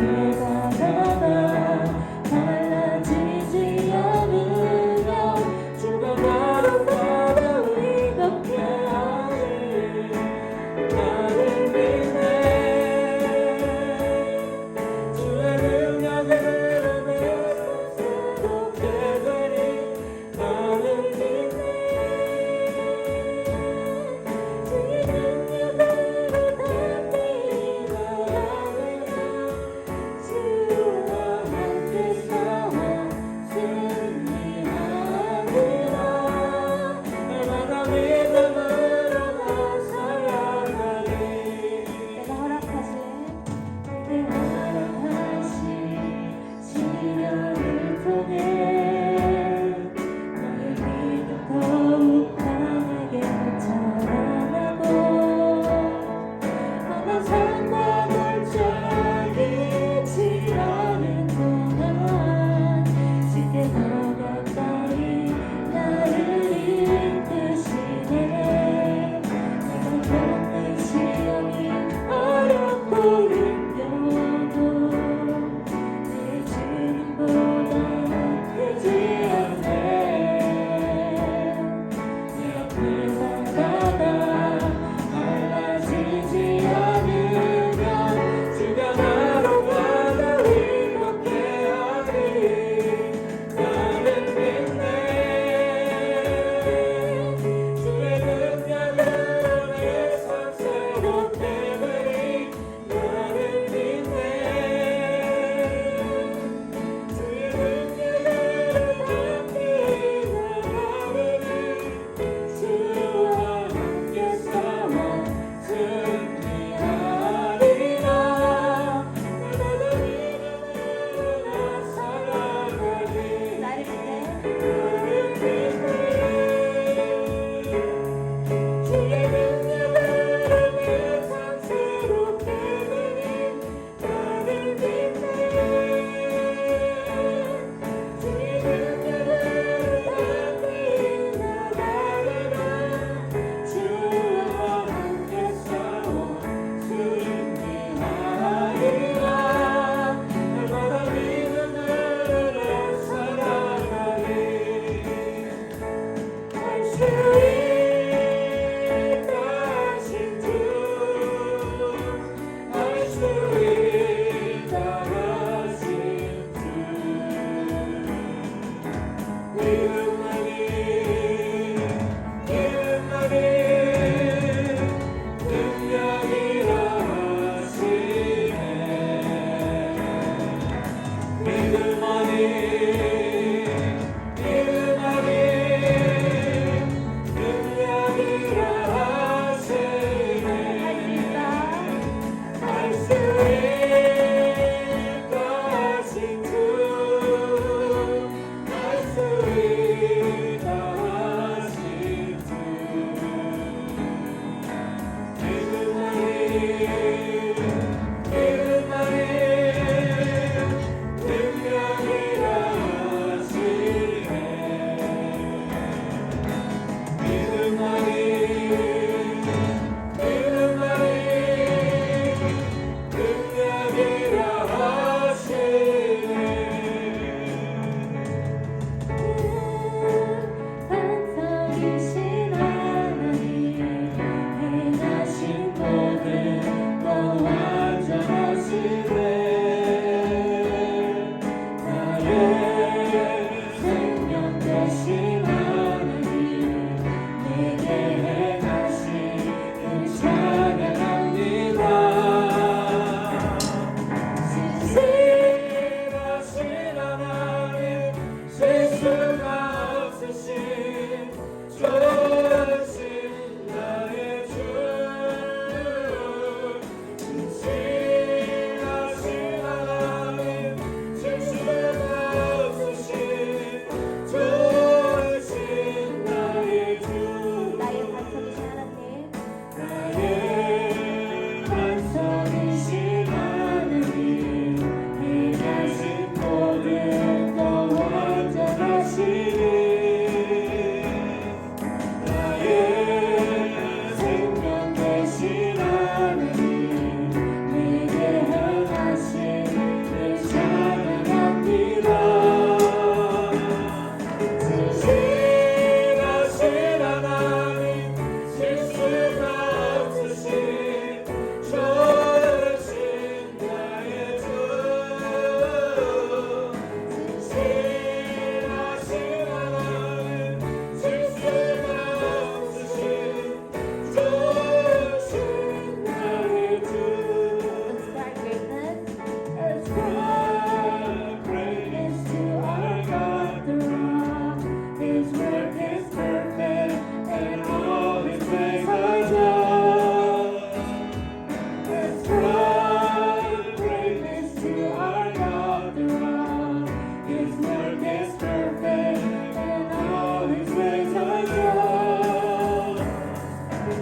내가 변하나 달라지지 않으면 주가 나로 가다 위롭게 하니 나는 믿네. 주의 능력으로 내 삶 새롭게 되니 나는 믿네. 주의 능력으로 담비 나아가며 진실하신 하나님 실수가 없으신 좋으신 나의 주 진실하신 하나님 실수가 없으신 좋으신 나의 주 Ascribe greatness Ascribe greatness to our God the rock. His work is perfect and all His ways are just. Ascribe greatness to our God the rock. His work is perfect and all His ways are just.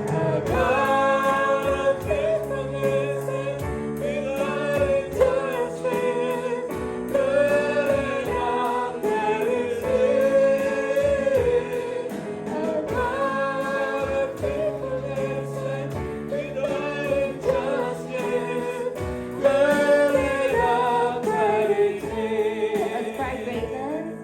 A God of faithfulness and delight justice, good and that is it. A God of faithfulness and delight justice, good and that is Ascribe it. greatness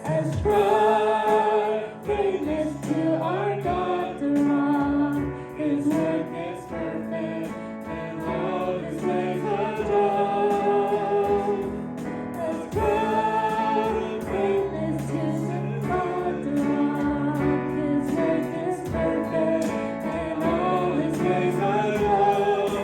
Ascribe greatness to our God the rock. His work is perfect and all His ways are just. Ascribe greatness to God the rock. His work is perfect and all His ways are just.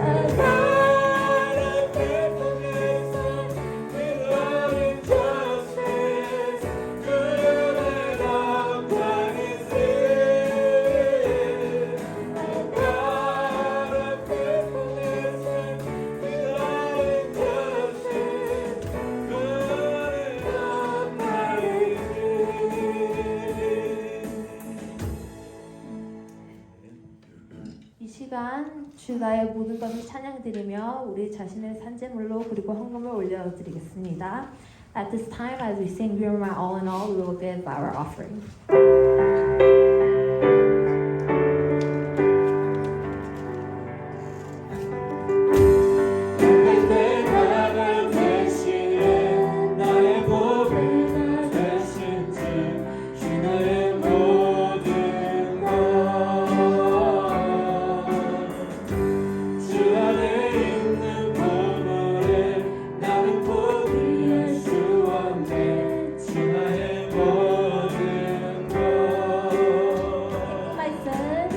A God of faithfulness and delight in justice, good and upright is it. A God of faithfulness and delight in justice, good and upright is it. 이 시간 주 나의 모든 것을 찬양드리며 우리 자신의 산재물로 그리고 헌금을 올려드리겠습니다. At this time, as we sing "You Are My All in All," we will give our offering. 그때마다 대신에 나의 보배가 되신 주 나의 모든 것 주 안에 있는 보물에 나는 포기할 수 없네 주 나의 모든 것 My son,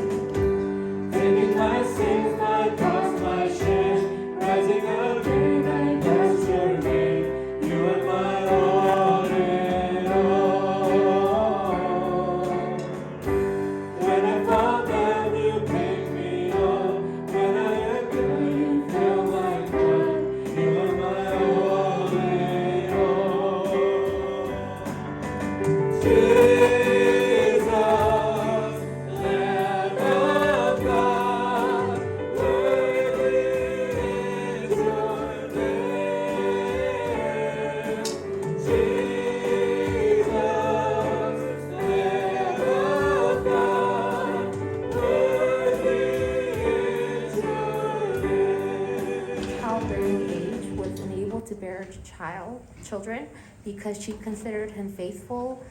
Taking my sins, my cross, my shame, rising again, I bless your name. You are my all in all. When I fall down, you pick me up. When I am good, you fill my cup. You are my all in all. Jesus, Lamb of God, worthy is your name. Jesus, Lamb of God, worthy is your name. childbearing age, was unable to bear children because she considered him faithful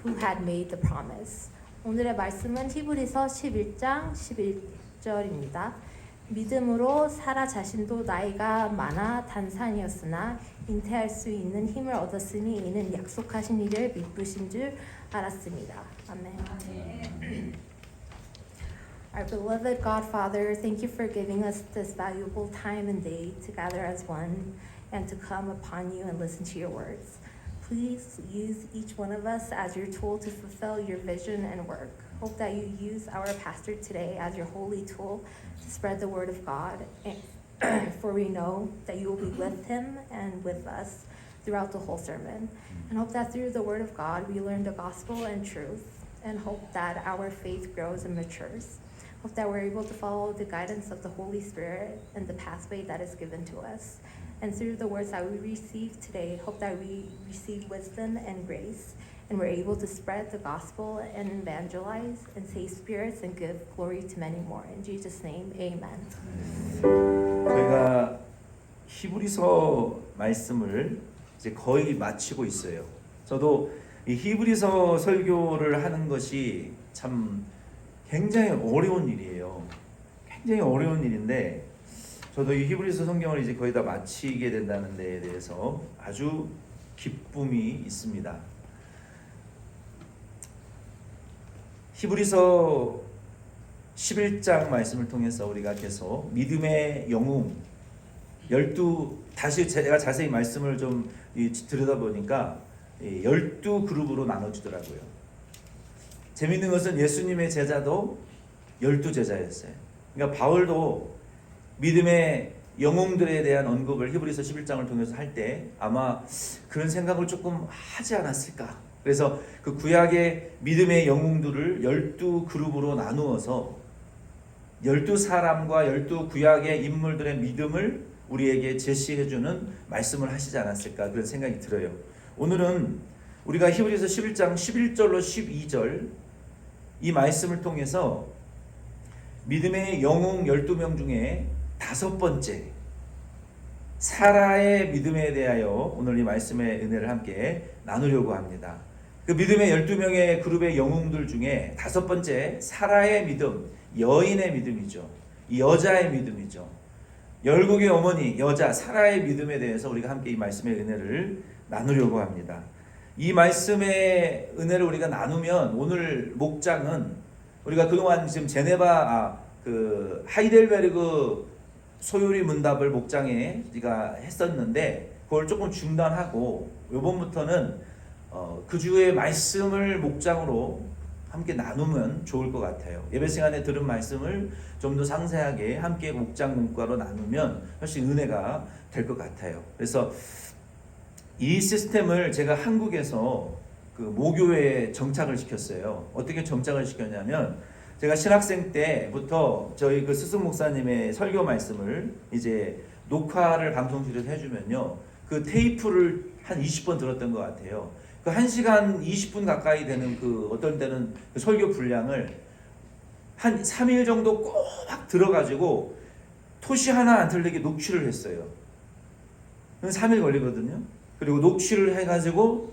who had made the promise. 오늘의 말씀은 히브리서 11장 11절입니다. 믿음으로 사라 자신도 나이가 많아 단산이었으나 잉태할 수 있는 힘을 얻었으니 이는 약속하신 일을 미쁘신 줄 알았습니다. 아멘. Our beloved God Father, thank you for giving us this valuable time and day to gather as one and to come upon you and listen to your words. Please use each one of us as your tool to fulfill your vision and work. Hope that you use our pastor today as your holy tool to spread the word of God. For we know that you will be with him and with us throughout the whole sermon. And hope that through the word of God we learn the gospel and truth. And hope that our faith grows and matures. Hope that we're able to follow the guidance of the Holy Spirit and the pathway that is given to us. And through the words that we receive today, hope that we receive wisdom and grace, and we're able to spread the gospel and evangelize and save spirits and give glory to many more. In Jesus' name, amen. 저희가 히브리서 말씀을 이제 거의 마치고 있어요. 저도 이 히브리서 설교를 하는 것이 참 굉장히 어려운 일이에요. 굉장히 어려운 일인데 저도 이 히브리서 성경을 이제 거의 다 마치게 된다는 데에 대해서 아주 기쁨이 있습니다. 히브리서 11장 말씀을 통해서 우리가 계속 믿음의 영웅 다시 제가 자세히 말씀을 좀 들여다보니까 12그룹으로 나눠지더라고요. 재밌는 것은 예수님의 제자도 12제자였어요. 그러니까 바울도 믿음의 영웅들에 대한 언급을 히브리서 11장을 통해서 할 때 아마 그런 생각을 조금 하지 않았을까. 그래서 그 구약의 믿음의 영웅들을 12그룹으로 나누어서 12사람과 12구약의 인물들의 믿음을 우리에게 제시해주는 말씀을 하시지 않았을까 그런 생각이 들어요. 오늘은 우리가 히브리서 11장 11절로 12절 이 말씀을 통해서 믿음의 영웅 12명 중에 5번째 사라의 믿음에 대하여 오늘 이 말씀의 은혜를 함께 나누려고 합니다. 그 믿음의 12명의 그룹의 영웅들 중에 5번째 사라의 믿음, 여인의 믿음이죠. 이 여자의 믿음이죠. 열국의 어머니 여자 사라의 믿음에 대해서 우리가 함께 이 말씀의 은혜를 나누려고 합니다. 이 말씀의 은혜를 우리가 나누면 오늘 목장은 우리가 그동안 지금 그 하이델베르그 소요리 문답을 목장에 우리가 했었는데 그걸 조금 중단하고 이번부터는 그 주의 말씀을 목장으로 함께 나누면 좋을 것 같아요. 예배 시간에 들은 말씀을 좀 더 상세하게 함께 목장 문과로 나누면 훨씬 은혜가 될 것 같아요. 그래서 이 시스템을 제가 한국에서 그 모교회에 정착을 시켰어요. 어떻게 정착을 시켰냐면 제가 신학생 때부터 저희 그 스승 목사님의 설교 말씀을 이제 녹화를 방송실에서 해주면요. 그 테이프를 한 20번 들었던 것 같아요. 그 1시간 20분 가까이 되는 그 어떤 때는 그 설교 분량을 한 3일 정도 꼬박 들어가지고 토시 하나 안 틀리게 녹취를 했어요. 3일 걸리거든요. 그리고 녹취를 해가지고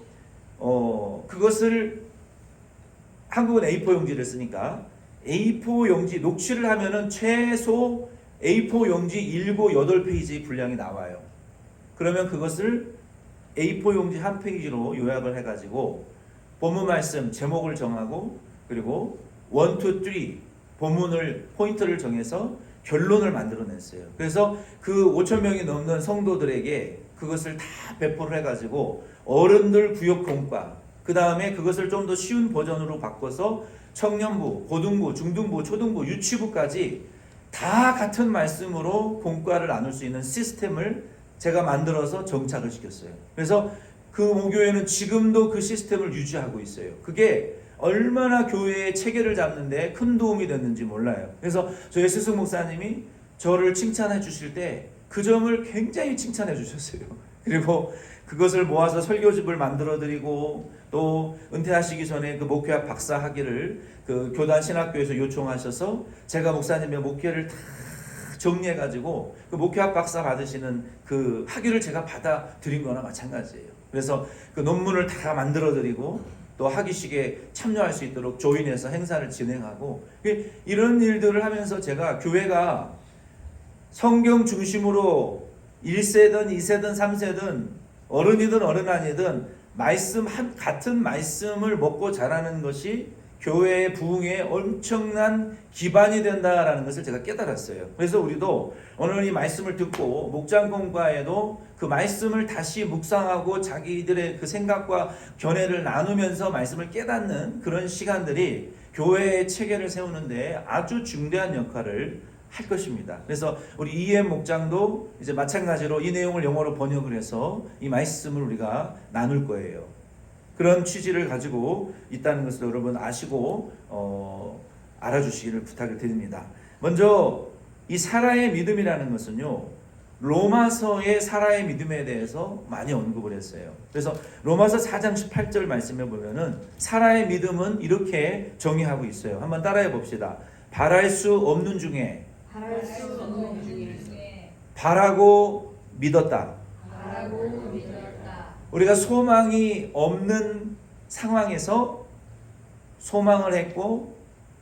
그것을 한국은 A4 용지를 쓰니까 A4 용지 녹취를 하면은 최소 A4 용지 7, 8페이지 분량이 나와요. 그러면 그것을 A4 용지 한 페이지로 요약을 해가지고 본문 말씀 제목을 정하고 그리고 1, 2, 3 본문을 포인트를 정해서 결론을 만들어냈어요. 그래서 그 5,000명이 넘는 성도들에게 그것을 다 배포를 해가지고 어른들 구역 공과 그 다음에 그것을 좀 더 쉬운 버전으로 바꿔서 청년부, 고등부, 중등부, 초등부, 유치부까지 다 같은 말씀으로 공과를 나눌 수 있는 시스템을 제가 만들어서 정착을 시켰어요. 그래서 그 모교회는 지금도 그 시스템을 유지하고 있어요. 그게 얼마나 교회의 체계를 잡는데 큰 도움이 됐는지 몰라요. 그래서 저희 스승 목사님이 저를 칭찬해 주실 때 그 점을 굉장히 칭찬해 주셨어요. 그리고 그것을 모아서 설교집을 만들어 드리고 또 은퇴하시기 전에 그 목회학 박사 학위를 그 교단 신학교에서 요청하셔서 제가 목사님의 목회를 다 정리해 가지고 그 목회학 박사 받으시는 그 학위를 제가 받아 드린 거나 마찬가지예요. 그래서 그 논문을 다 만들어 드리고 또 학위식에 참여할 수 있도록 조인해서 행사를 진행하고 이런 일들을 하면서 제가 교회가 성경 중심으로 1세든 2세든 3세든 어른이든 어른 아니든 같은 말씀을 먹고 자라는 것이 교회의 부흥에 엄청난 기반이 된다라는 것을 제가 깨달았어요. 그래서 우리도 오늘 이 말씀을 듣고 목장공과에도 그 말씀을 다시 묵상하고 자기들의 그 생각과 견해를 나누면서 말씀을 깨닫는 그런 시간들이 교회의 체계를 세우는데 아주 중대한 역할을 할 것입니다. 그래서 우리 EM 목장도 이제 마찬가지로 이 내용을 영어로 번역을 해서 이 말씀을 우리가 나눌 거예요. 그런 취지를 가지고 있다는 것을 여러분 아시고 알아주시기를 부탁을 드립니다. 먼저 이 사라의 믿음이라는 것은요, 로마서의 사라의 믿음에 대해서 많이 언급을 했어요. 그래서 로마서 4장 18절 말씀에 보면은 사라의 믿음은 이렇게 정의하고 있어요. 한번 따라해 봅시다. 바랄 수 없는 중에 바라고 믿었다. 바라고 믿었다. 우리가 소망이 없는 상황에서 소망을 했고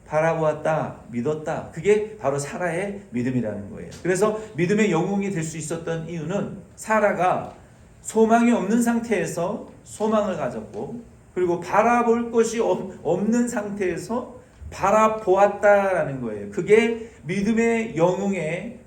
바라보았다, 믿었다. 그게 바로 사라의 믿음이라는 거예요. 그래서 믿음의 영웅이 될 수 있었던 이유는 사라가 소망이 없는 상태에서 소망을 가졌고, 그리고 바라볼 것이 없는 상태에서 바라보았다라는 거예요. 그게 믿음의 영웅의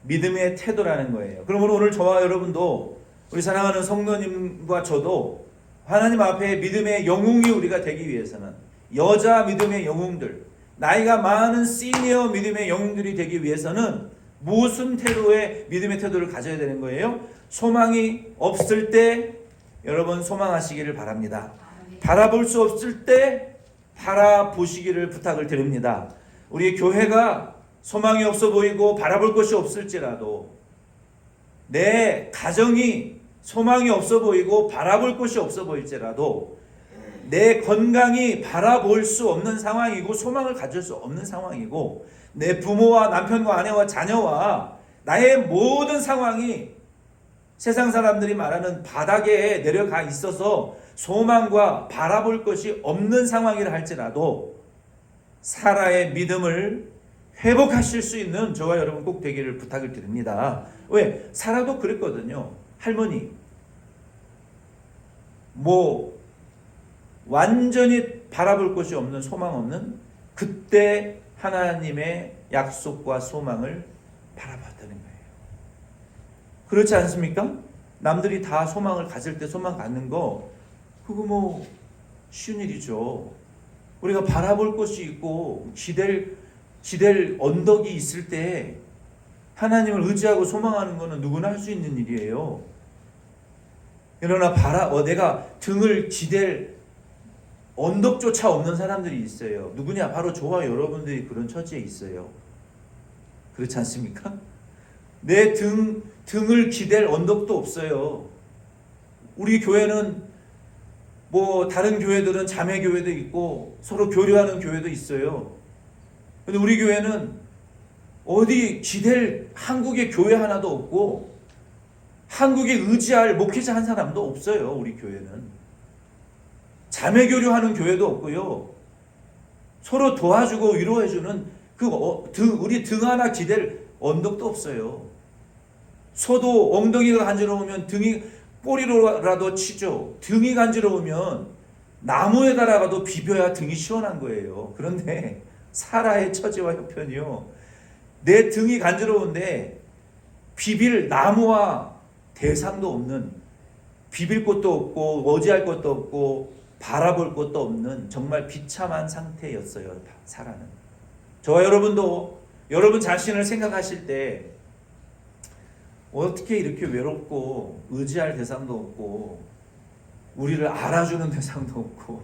믿음의 태도라는 거예요. 그러므로 오늘 저와 여러분도, 우리 사랑하는 성도님과 저도 하나님 앞에 믿음의 영웅이 우리가 되기 위해서는, 여자 믿음의 영웅들, 나이가 많은 시니어 믿음의 영웅들이 되기 위해서는 무슨 태도의 믿음의 태도를 가져야 되는 거예요? 소망이 없을 때 여러분 소망하시기를 바랍니다. 바라볼 수 없을 때 바라보시기를 부탁을 드립니다. 우리 교회가 소망이 없어 보이고 바라볼 것이 없을지라도, 내 가정이 소망이 없어 보이고 바라볼 것이 없어 보일지라도, 내 건강이 바라볼 수 없는 상황이고 소망을 가질 수 없는 상황이고, 내 부모와 남편과 아내와 자녀와 나의 모든 상황이 세상 사람들이 말하는 바닥에 내려가 있어서 소망과 바라볼 것이 없는 상황이라 할지라도 사라의 믿음을 회복하실 수 있는 저와 여러분 꼭 되기를 부탁을 드립니다. 왜? 사라도 그랬거든요. 할머니 완전히 바라볼 것이 없는, 소망 없는, 그때 하나님의 약속과 소망을 바라봤다는 거예요. 그렇지 않습니까? 남들이 다 소망을 가질 때 소망 갖는 거, 그거 쉬운 일이죠. 우리가 바라볼 것이 있고 기댈 언덕이 있을 때 하나님을 의지하고 소망하는 것은 누구나 할 수 있는 일이에요. 그러나 내가 등을 기댈 언덕조차 없는 사람들이 있어요. 누구냐? 바로 저와 여러분들이 그런 처지에 있어요. 그렇지 않습니까? 내 등을 기댈 언덕도 없어요. 우리 교회는 다른 교회들은 자매 교회도 있고 서로 교류하는 교회도 있어요. 근데 우리 교회는 어디 기댈 한국의 교회 하나도 없고 한국에 의지할 목회자 한 사람도 없어요. 우리 교회는 자매 교류하는 교회도 없고요. 서로 도와주고 위로해주는 우리 등 하나 기댈 언덕도 없어요. 소도 엉덩이가 간지러우면 꼬리로라도 치죠. 등이 간지러우면 나무에다가도 비벼야 등이 시원한 거예요. 그런데 사라의 처지와 형편이요, 내 등이 간지러운데 비빌 나무와 대상도 없는, 비빌 곳도 없고 어지할 것도 없고 바라볼 것도 없는 정말 비참한 상태였어요. 사라는. 저와 여러분도 여러분 자신을 생각하실 때 어떻게 이렇게 외롭고 의지할 대상도 없고 우리를 알아주는 대상도 없고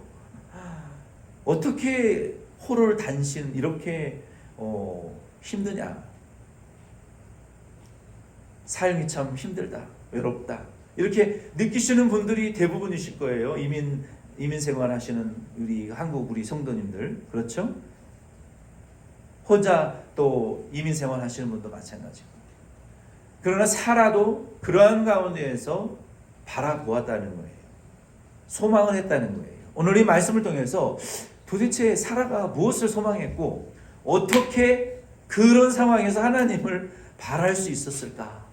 어떻게 호를 단신 이렇게 힘드냐, 삶이 참 힘들다, 외롭다, 이렇게 느끼시는 분들이 대부분이실 거예요. 이민 생활하시는 우리 성도님들, 그렇죠? 혼자 또 이민 생활하시는 분도 마찬가지고. 그러나 사라도 그러한 가운데에서 바라보았다는 거예요. 소망을 했다는 거예요. 오늘 이 말씀을 통해서 도대체 사라가 무엇을 소망했고 어떻게 그런 상황에서 하나님을 바랄 수 있었을까?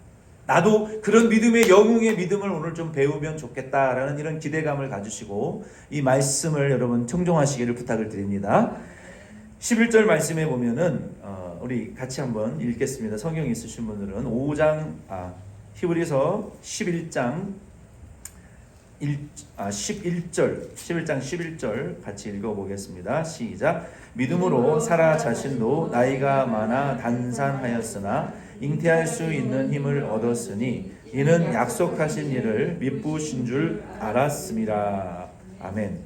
나도 그런 믿음의 영웅의 믿음을 오늘 좀 배우면 좋겠다라는 이런 기대감을 가지시고 이 말씀을 여러분 청종하시기를 부탁을 드립니다. 11절 말씀에 보면은 우리 같이 한번 읽겠습니다. 성경 있으신 분들은 히브리서 11장 11절 같이 읽어보겠습니다. 시작. 믿음으로 사라 자신도 나이가 많아 단산하였으나 잉태할 수 있는 힘을 얻었으니 이는 약속하신 일을 미쁘신 줄 알았습니다. 아멘.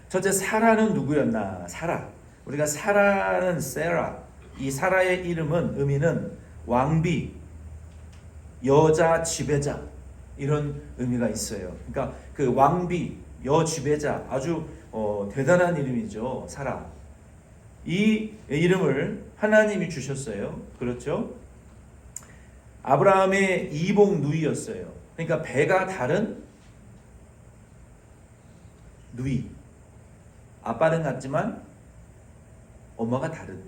첫째, 사라는 누구였나? 사라. 우리가 사라는 세라, 이 사라의 의미는 왕비, 여자 지배자, 이런 의미가 있어요. 그러니까 그 왕비, 여지배자, 아주 대단한 이름이죠. 사라. 이 이름을 하나님이 주셨어요. 그렇죠? 아브라함의 이복 누이였어요. 그러니까 배가 다른 누이. 아빠는 같지만 엄마가 다른.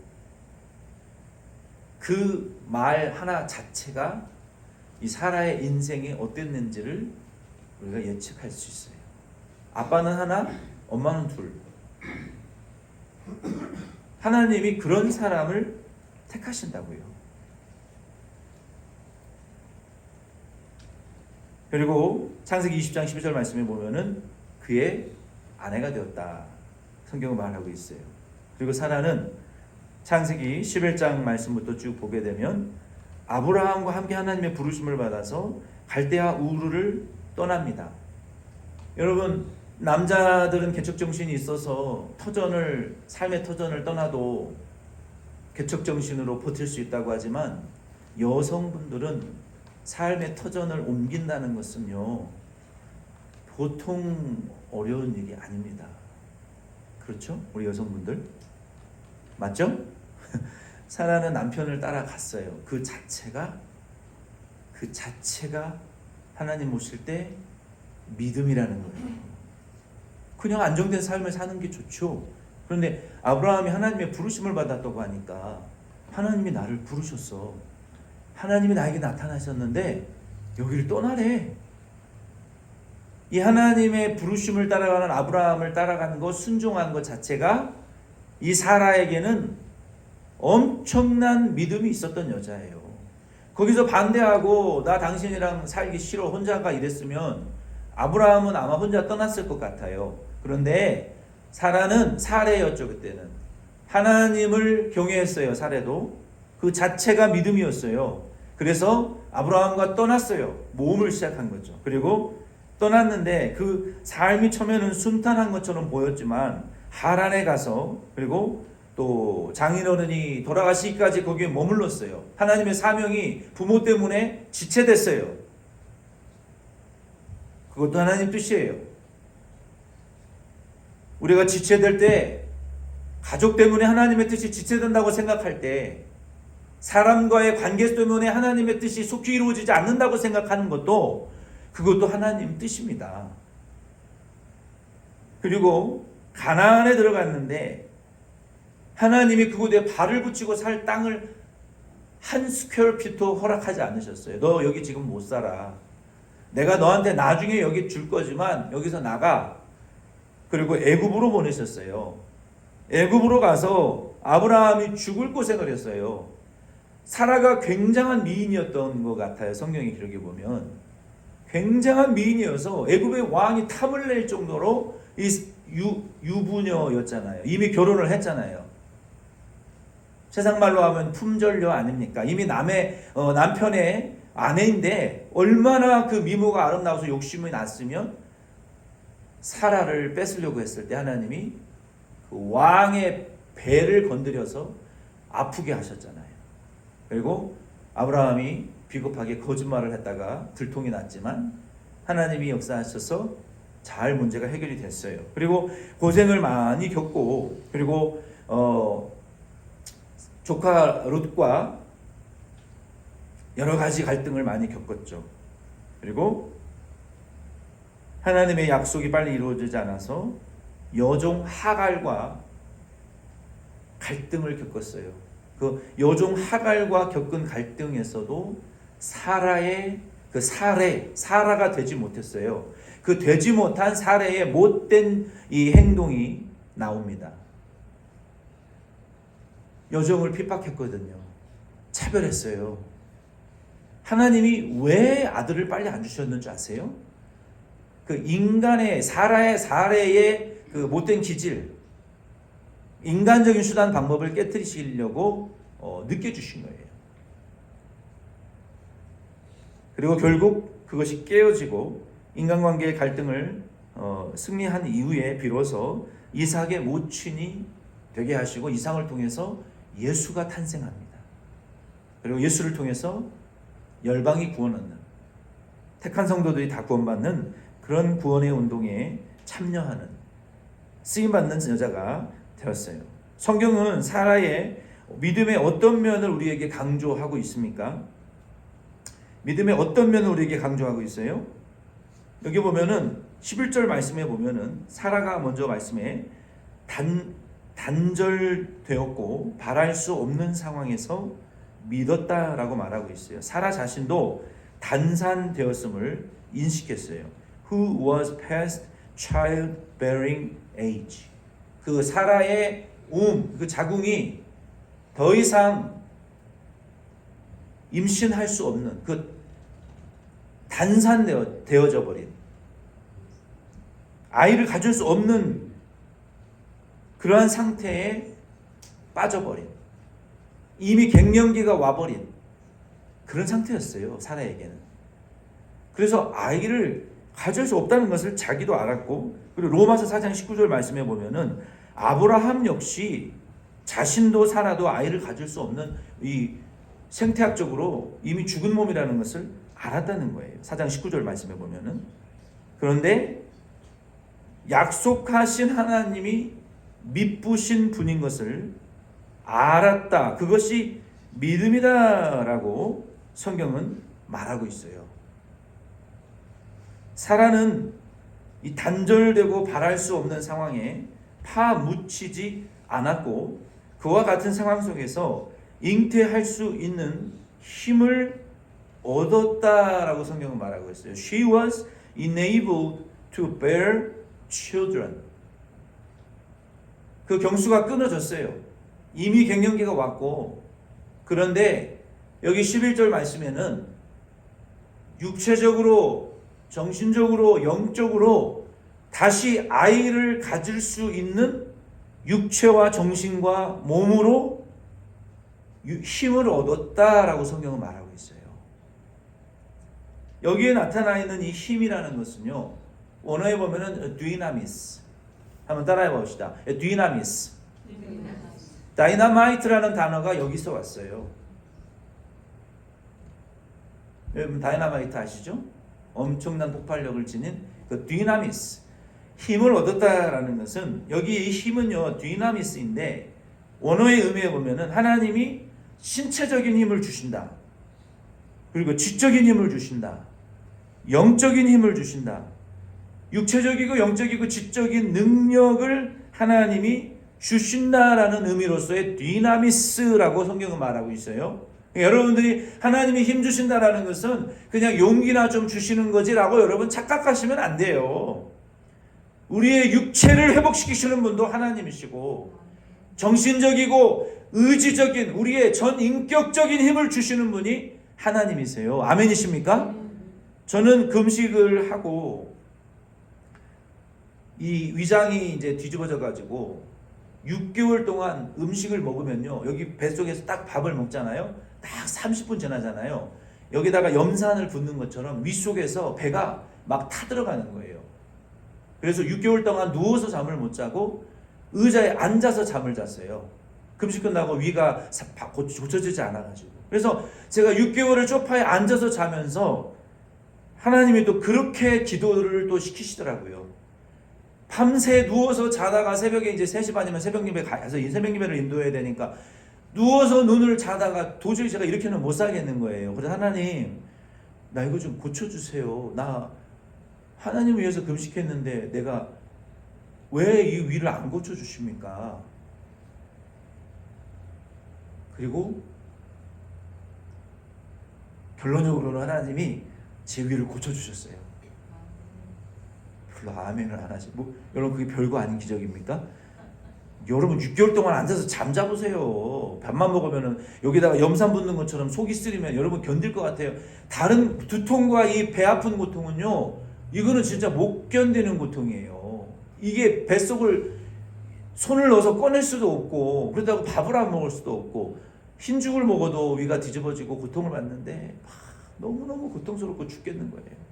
그 말 하나 자체가 이 사라의 인생이 어땠는지를 우리가 예측할 수 있어요. 아빠는 하나, 엄마는 둘. 하나님이 그런 사람을 택하신다고요. 그리고 창세기 20장 12절 말씀에 보면은 그의 아내가 되었다. 성경은 말하고 있어요. 그리고 사라는 창세기 11장 말씀부터 쭉 보게 되면 아브라함과 함께 하나님의 부르심을 받아서 갈대아 우르를 떠납니다. 여러분, 남자들은 개척정신이 있어서 삶의 터전을 떠나도 개척정신으로 버틸 수 있다고 하지만 여성분들은 삶의 터전을 옮긴다는 것은요, 보통 어려운 일이 아닙니다. 그렇죠? 우리 여성분들 맞죠? 사라는 남편을 따라갔어요. 그 자체가 하나님 모실 때 믿음이라는 거예요. 그냥 안정된 삶을 사는 게 좋죠. 그런데 아브라함이 하나님의 부르심을 받았다고 하니까 하나님이 나를 부르셨어. 하나님이 나에게 나타나셨는데 여기를 떠나래. 이 하나님의 부르심을 따라가는 아브라함을 따라가는 것, 순종한 것 자체가 이 사라에게는 엄청난 믿음이 있었던 여자예요. 거기서 반대하고 나 당신이랑 살기 싫어 혼자가 이랬으면 아브라함은 아마 혼자 떠났을 것 같아요. 그런데 사라는 사례였죠. 그때는 하나님을 경외했어요. 사례도 그 자체가 믿음이었어요. 그래서 아브라함과 떠났어요. 모험을 시작한 거죠. 그리고 떠났는데 그 삶이 처음에는 순탄한 것처럼 보였지만 하란에 가서 그리고 또 장인어른이 돌아가시기까지 거기에 머물렀어요. 하나님의 사명이 부모 때문에 지체됐어요. 그것도 하나님 뜻이에요. 우리가 지체될 때 가족 때문에 하나님의 뜻이 지체된다고 생각할 때 사람과의 관계 때문에 하나님의 뜻이 속히 이루어지지 않는다고 생각하는 것도 그것도 하나님 뜻입니다. 그리고 가나안에 들어갔는데 하나님이 그곳에 발을 붙이고 살 땅을 한 스퀘어피트 허락하지 않으셨어요. 너 여기 지금 못 살아. 내가 너한테 나중에 여기 줄 거지만 여기서 나가. 그리고 애굽으로 보내셨어요. 애굽으로 가서 아브라함이 죽을 고생을 했어요. 사라가 굉장한 미인이었던 것 같아요. 성경의 기록에 보면 굉장한 미인이어서 애굽의 왕이 탐을 낼 정도로 유부녀였잖아요. 이미 결혼을 했잖아요. 세상 말로 하면 품절녀 아닙니까? 이미 남편의 아내인데 얼마나 그 미모가 아름다워서 욕심이 났으면 사라를 뺏으려고 했을 때 하나님이 그 왕의 배를 건드려서 아프게 하셨잖아요. 그리고 아브라함이 비겁하게 거짓말을 했다가 들통이 났지만 하나님이 역사하셔서 잘 문제가 해결이 됐어요. 그리고 고생을 많이 겪고 그리고 조카 롯과 여러 가지 갈등을 많이 겪었죠. 그리고 하나님의 약속이 빨리 이루어지지 않아서 여종 하갈과 갈등을 겪었어요. 그 여종 하갈과 겪은 갈등에서도 사라의 그 사라가 되지 못했어요. 그 되지 못한 사라의 못된 이 행동이 나옵니다. 여종을 핍박했거든요. 차별했어요. 하나님이 왜 아들을 빨리 안 주셨는 줄 아세요? 그 인간의 사례의 그 못된 기질, 인간적인 수단 방법을 깨뜨리시려고 늦게 주신 거예요. 그리고 결국 그것이 깨어지고 인간관계의 갈등을 승리한 이후에 비로소 이삭의 모친이 되게 하시고 이삭을 통해서 예수가 탄생합니다. 그리고 예수를 통해서 열방이 구원 얻는, 택한 성도들이 다 구원받는 그런 구원의 운동에 참여하는 쓰임받는 여자가 되었어요. 성경은 사라의 믿음의 어떤 면을 우리에게 강조하고 있습니까? 믿음의 어떤 면을 우리에게 강조하고 있어요? 여기 보면은 11절 말씀에 보면은 사라가 먼저 말씀에 단절되었고 바랄 수 없는 상황에서 믿었다라고 말하고 있어요. 사라 자신도 단산되었음을 인식했어요. Who was past childbearing age. 그 사라의 그 자궁이 더 이상 임신할 수 없는 그 단산되어져 버린 아이를 가질 수 없는 그러한 상태에 빠져버린 이미 갱년기가 와버린 그런 상태였어요. 사라에게는. 그래서 아이를 가질 수 없다는 것을 자기도 알았고 그리고 로마서 4장 19절 말씀에 보면은 아브라함 역시 자신도 사라도 아이를 가질 수 없는 이 생태학적으로 이미 죽은 몸이라는 것을 알았다는 거예요. 4장 19절 말씀에 보면은. 그런데 약속하신 하나님이 미쁘신 분인 것을 알았다. 그것이 믿음이다라고 성경은 말하고 있어요. 사라는 이 단절되고 바랄 수 없는 상황에 파묻히지 않았고 그와 같은 상황 속에서 잉태할 수 있는 힘을 얻었다라고 성경은 말하고 있어요. She was enabled to bear children. 그 경수가 끊어졌어요. 이미 갱년기가 왔고 그런데 여기 11절 말씀에는 육체적으로 정신적으로 영적으로 다시 아이를 가질 수 있는 육체와 정신과 몸으로 힘을 얻었다라고 성경은 말하고 있어요. 여기에 나타나 있는 이 힘이라는 것은요. 원어에 보면은 dynamis. 한번 따라해 봅시다. dynamis. 다이나마이트라는 단어가 여기서 왔어요. 여러분 다이나마이트 아시죠? 엄청난 폭발력을 지닌 그 dynamis. 힘을 얻었다라는 것은 여기 이 힘은요. dynamis인데 원어의 의미에 보면은 하나님이 신체적인 힘을 주신다. 그리고 지적인 힘을 주신다. 영적인 힘을 주신다. 육체적이고 영적이고 지적인 능력을 하나님이 주신다라는 의미로서의 디나미스라고 성경은 말하고 있어요. 여러분들이 하나님이 힘 주신다라는 것은 그냥 용기나 좀 주시는 거지라고 여러분 착각하시면 안 돼요. 우리의 육체를 회복시키시는 분도 하나님이시고 정신적이고 의지적인 우리의 전 인격적인 힘을 주시는 분이 하나님이세요. 아멘이십니까? 저는 금식을 하고 이 위장이 이제 뒤집어져 가지고 6개월 동안 음식을 먹으면요. 여기 뱃속에서 딱 밥을 먹잖아요. 딱 30분 지나잖아요. 여기다가 염산을 붓는 것처럼 윗속에서 배가 막 타들어가는 거예요. 그래서 6개월 동안 누워서 잠을 못 자고 의자에 앉아서 잠을 잤어요. 금식 끝나고 위가 고쳐지지 않아가지고. 그래서 제가 6개월을 소파에 앉아서 자면서 하나님이 또 그렇게 기도를 또 시키시더라고요. 밤새 누워서 자다가 새벽에 이제 3시 반이면 새벽예배 가서 새벽예배를 인도해야 되니까 누워서 눈을 자다가 도저히 제가 이렇게는 못 살겠는 거예요. 그래서 하나님, 나 이거 좀 고쳐주세요. 나 하나님을 위해서 금식했는데 내가 왜 이 위를 안 고쳐주십니까? 그리고 결론적으로는 하나님이 제 위를 고쳐주셨어요. 별로 아멘을 안 하지. 여러분 그게 별거 아닌 기적입니까? 여러분 6개월 동안 앉아서 잠자보세요. 밥만 먹으면은 여기다가 염산 붓는 것처럼 속이 쓰리면 여러분 견딜 것 같아요. 다른 두통과 이 배 아픈 고통은요. 이거는 진짜 못 견디는 고통이에요. 이게 뱃속을 손을 넣어서 꺼낼 수도 없고 그러다가 밥을 안 먹을 수도 없고 흰죽을 먹어도 위가 뒤집어지고 고통을 받는데 너무너무 고통스럽고 죽겠는 거예요.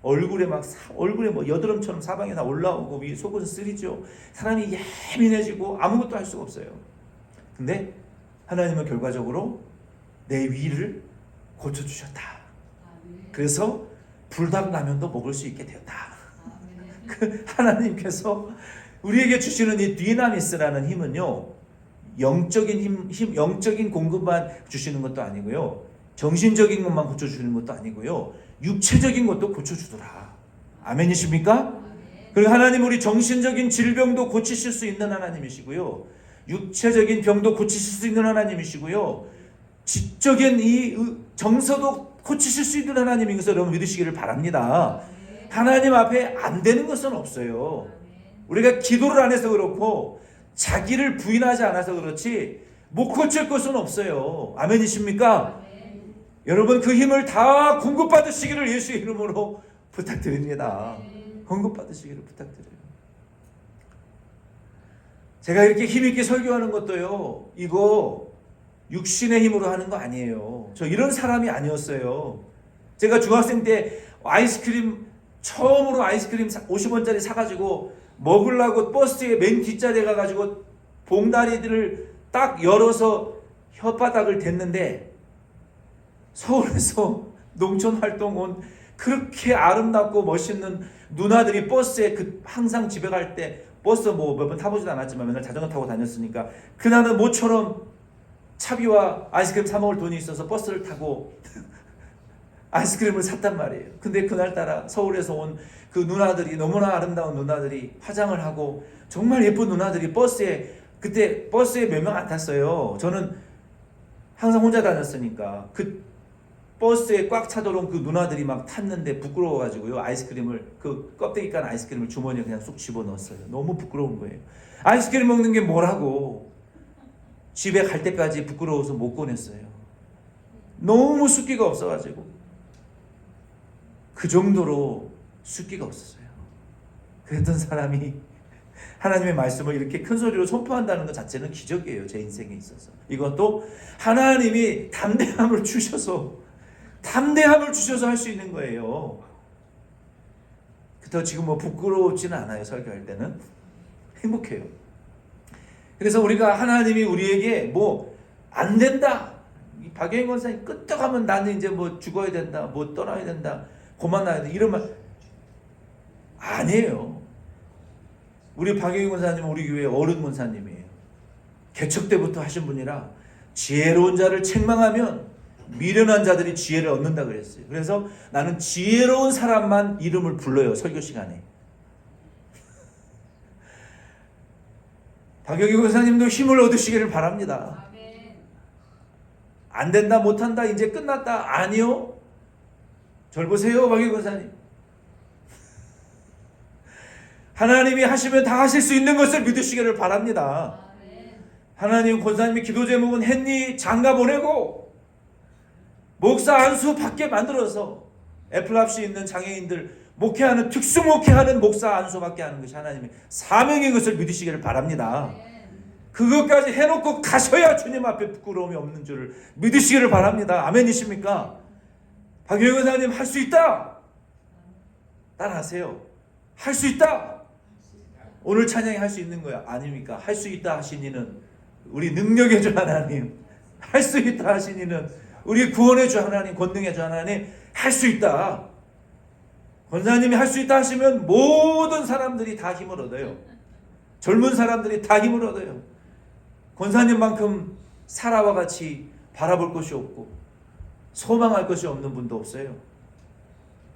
얼굴에 뭐 여드름처럼 사방에 다 올라오고 위 속은 쓰리죠. 사람이 예민해지고 아무것도 할 수가 없어요. 근데 하나님은 결과적으로 내 위를 고쳐주셨다. 그래서 불닭라면도 먹을 수 있게 되었다. 그 하나님께서 우리에게 주시는 이 디나미스라는 힘은요, 영적인 힘, 영적인 공급만 주시는 것도 아니고요, 정신적인 것만 고쳐주는 것도 아니고요. 육체적인 것도 고쳐주더라. 아멘이십니까? 그리고 하나님 우리 정신적인 질병도 고치실 수 있는 하나님이시고요. 육체적인 병도 고치실 수 있는 하나님이시고요. 지적인 이 정서도 고치실 수 있는 하나님인 것을 여러분 믿으시기를 바랍니다. 하나님 앞에 안 되는 것은 없어요. 우리가 기도를 안 해서 그렇고 자기를 부인하지 않아서 그렇지 못 고칠 것은 없어요. 아멘이십니까? 여러분 그 힘을 다 공급받으시기를 예수의 이름으로 부탁드립니다. 공급받으시기를 부탁드려요. 제가 이렇게 힘있게 설교하는 것도요, 이거 육신의 힘으로 하는 거 아니에요. 저 이런 사람이 아니었어요. 제가 중학생 때 처음으로 아이스크림 50원짜리 사가지고 먹으려고 버스에 맨 뒷자리에 가가지고 봉다리들을 딱 열어서 혓바닥을 댔는데, 서울에서 농촌 활동 온 그렇게 아름답고 멋있는 누나들이 버스에 항상 집에 갈 때 버스 뭐 몇 번 타보지도 않았지만 맨날 자전거 타고 다녔으니까 그날은 모처럼 차비와 아이스크림 사 먹을 돈이 있어서 버스를 타고 아이스크림을 샀단 말이에요. 근데 그날따라 서울에서 온 그 누나들이, 너무나 아름다운 누나들이 화장을 하고 정말 예쁜 누나들이 그때 버스에 몇 명 안 탔어요. 저는 항상 혼자 다녔으니까 그 버스에 꽉 차도록 그 누나들이 막 탔는데 부끄러워가지고요, 아이스크림을, 그 껍데기 깐 아이스크림을 주머니에 그냥 쏙 집어넣었어요. 너무 부끄러운 거예요. 아이스크림 먹는 게 뭐라고. 집에 갈 때까지 부끄러워서 못 꺼냈어요. 너무 숫기가 없어가지고. 그 정도로 숫기가 없었어요. 그랬던 사람이 하나님의 말씀을 이렇게 큰 소리로 선포한다는 것 자체는 기적이에요. 제 인생에 있어서. 이것도 하나님이 담대함을 주셔서 할 수 있는 거예요. 그렇다고 지금 뭐 부끄러웠지는 않아요. 설교할 때는 행복해요. 그래서 우리가 하나님이 우리에게 뭐 안 된다, 박영인 권사님 끄떡하면 나는 이제 뭐 죽어야 된다, 뭐 떠나야 된다, 고만나야 된다, 이런 말 아니에요. 우리 박영인 권사님은 우리 교회 어른 권사님이에요. 개척 때부터 하신 분이라 지혜로운 자를 책망하면 미련한 자들이 지혜를 얻는다 그랬어요. 그래서 나는 지혜로운 사람만 이름을 불러요, 설교 시간에. 박영희 권사님도 힘을 얻으시기를 바랍니다. 안 된다, 못한다, 이제 끝났다. 아니요. 절 보세요, 박영희 권사님. 하나님이 하시면 다 하실 수 있는 것을 믿으시기를 바랍니다. 하나님, 권사님이 기도 제목은 헨리 장가 보내고 목사 안수 받게 만들어서 애플합시에 있는 장애인들 목회하는, 특수 목회하는 목사 안수 받게 하는 것이 하나님의 사명인 것을 믿으시기를 바랍니다. 그것까지 해놓고 가셔야 주님 앞에 부끄러움이 없는 줄을 믿으시기를 바랍니다. 아멘이십니까? 박영희 권사님 할 수 있다. 따라하세요. 할 수 있다. 오늘 찬양이 할 수 있는 거야. 아닙니까? 할 수 있다 하신 이는 우리 능력의 주 하나님, 할 수 있다 하신 이는 우리 구원의 주 하나님, 권능의 주 하나님, 할 수 있다. 권사님이 할 수 있다 하시면 모든 사람들이 다 힘을 얻어요. 젊은 사람들이 다 힘을 얻어요. 권사님만큼 사라와 같이 바라볼 것이 없고 소망할 것이 없는 분도 없어요.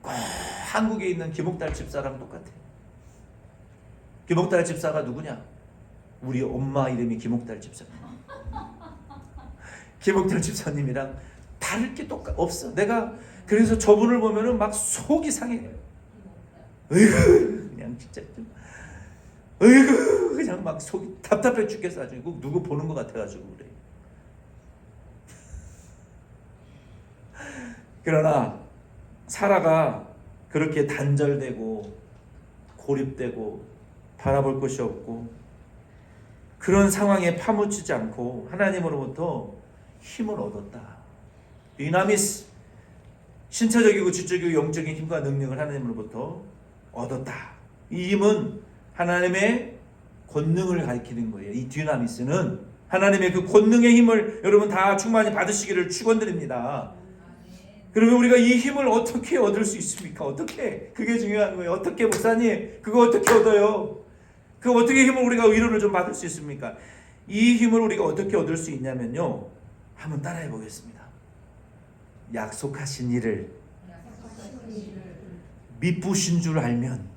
꼭 한국에 있는 김옥달 집사랑 똑같아요. 김옥달 집사가 누구냐? 우리 엄마 이름이 김옥달 집사님. 김옥달 집사님이랑 다를 게 없어. 내가 그래서 저분을 보면은 막 속이 상해요. 으이구, 그냥 진짜 으이구, 그냥 막 속이 답답해 죽겠어. 아주 누구 보는 것 같아가지고 그래. 그러나 사라가 그렇게 단절되고 고립되고 바라볼 것이 없고 그런 상황에 파묻히지 않고 하나님으로부터 힘을 얻었다. 디나미스, 신체적이고 지적이고 영적인 힘과 능력을 하나님으로부터 얻었다. 이 힘은 하나님의 권능을 가리키는 거예요. 이 디나미스는 하나님의 그 권능의 힘을 여러분 다 충만히 받으시기를 축원드립니다. 그러면 우리가 이 힘을 어떻게 얻을 수 있습니까? 어떻게? 그게 중요한 거예요. 어떻게, 목사님? 그거 어떻게 얻어요? 그 어떻게 힘을 우리가 위로를 좀 받을 수 있습니까? 이 힘을 우리가 어떻게 얻을 수 있냐면요, 한번 따라해 보겠습니다. 약속하신 일을 미쁘신 줄 알면.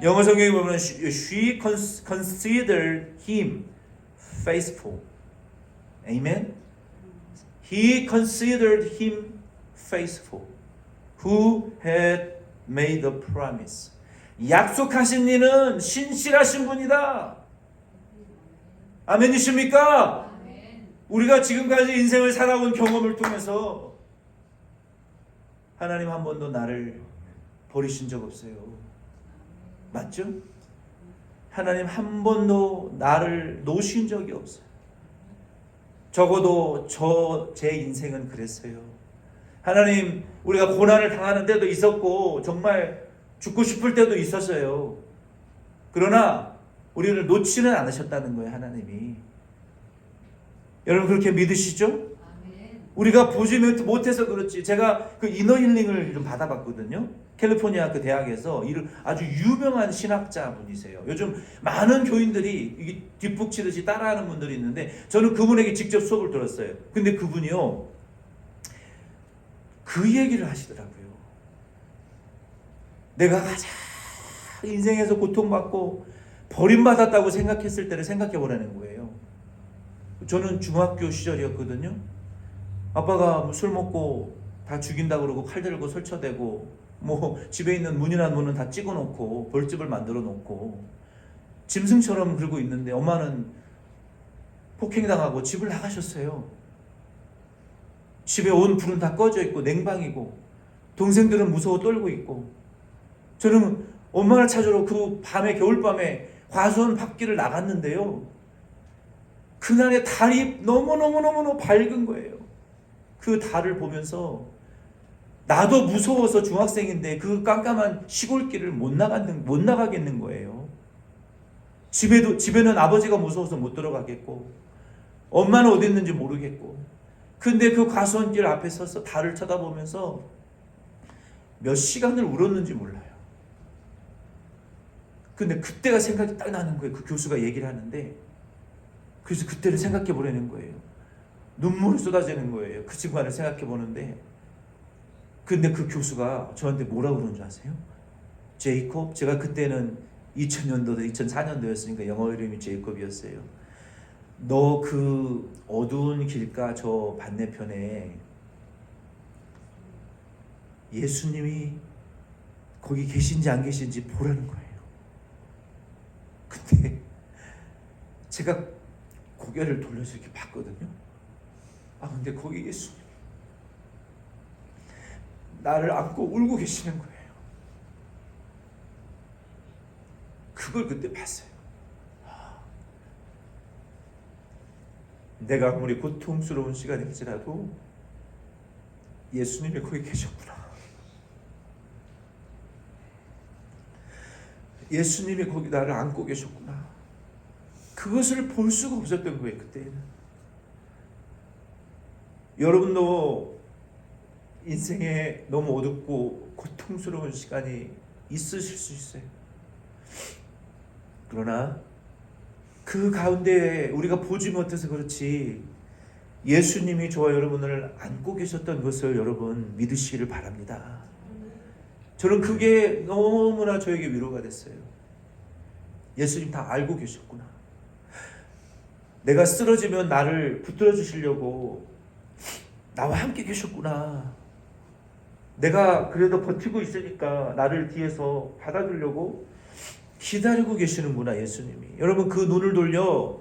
영어 성경에 보면 she considered him faithful. Amen. He considered him faithful who had made the promise. 약속하신 이는 신실하신 분이다. 아멘이십니까? 우리가 지금까지 인생을 살아온 경험을 통해서 하나님 한 번도 나를 버리신 적 없어요. 맞죠? 하나님 한 번도 나를 놓으신 적이 없어요. 적어도 제 인생은 그랬어요. 하나님, 우리가 고난을 당하는 때도 있었고 정말 죽고 싶을 때도 있었어요. 그러나 우리를 놓지는 않으셨다는 거예요, 하나님이. 여러분 그렇게 믿으시죠? 우리가 보지 못해서 그렇지. 제가 그 이너 힐링을 좀 받아봤거든요. 캘리포니아 그 대학에서 아주 유명한 신학자 분이세요. 요즘 많은 교인들이 이게 뒷북치듯이 따라하는 분들이 있는데 저는 그분에게 직접 수업을 들었어요. 근데 그분이요, 그 얘기를 하시더라고요. 내가 가장 인생에서 고통받고 버림받았다고 생각했을 때를 생각해 보라는 거예요. 저는 중학교 시절이었거든요. 아빠가 뭐 술 먹고 다 죽인다 그러고 칼 들고 설쳐대고 뭐 집에 있는 문이나 문은 다 찍어 놓고 벌집을 만들어 놓고 짐승처럼 그러고 있는데 엄마는 폭행당하고 집을 나가셨어요. 집에 온 불은 다 꺼져 있고 냉방이고 동생들은 무서워 떨고 있고 저는 엄마를 찾으러 그 밤에 겨울밤에 과수원 밖길을 나갔는데요. 그날의 달이 너무너무너무 밝은 거예요. 그 달을 보면서 나도 무서워서 중학생인데 그 깜깜한 시골길을 못 나가겠는 거예요. 집에는 아버지가 무서워서 못 들어가겠고 엄마는 어디 있는지 모르겠고 근데 그 과수원길 앞에 서서 달을 쳐다보면서 몇 시간을 울었는지 몰라요. 근데 그때가 생각이 딱 나는 거예요. 그 교수가 얘기를 하는데 그래서 그때를 생각해 보라는 거예요. 눈물이 쏟아지는 거예요. 그 순간을 생각해 보는데 근데 그 교수가 저한테 뭐라고 그러는 줄 아세요? 제이콥, 제가 그때는 2000년도, 2004년도였으니까 영어 이름이 제이콥이었어요. 너 그 어두운 길가 저 반대편에 예수님이 거기 계신지 안 계신지 보라는 거예요. 근데 제가 고개를 돌려서 이렇게 봤거든요. 근데 거기 예수님 나를 안고 울고 계시는 거예요. 그걸 그때 봤어요. 내가 아무리 고통스러운 시간일지라도 예수님이 거기 계셨구나. 예수님이 거기 나를 안고 계셨구나. 그것을 볼 수가 없었던 거예요, 그때는. 여러분도 인생에 너무 어둡고 고통스러운 시간이 있으실 수 있어요. 그러나 그 가운데 우리가 보지 못해서 그렇지 예수님이 저와 여러분을 안고 계셨던 것을 여러분 믿으시기를 바랍니다. 저는 그게 너무나 저에게 위로가 됐어요. 예수님 다 알고 계셨구나. 내가 쓰러지면 나를 붙들어 주시려고 나와 함께 계셨구나. 내가 그래도 버티고 있으니까 나를 뒤에서 받아주려고 기다리고 계시는구나, 예수님이. 여러분 그 눈을 돌려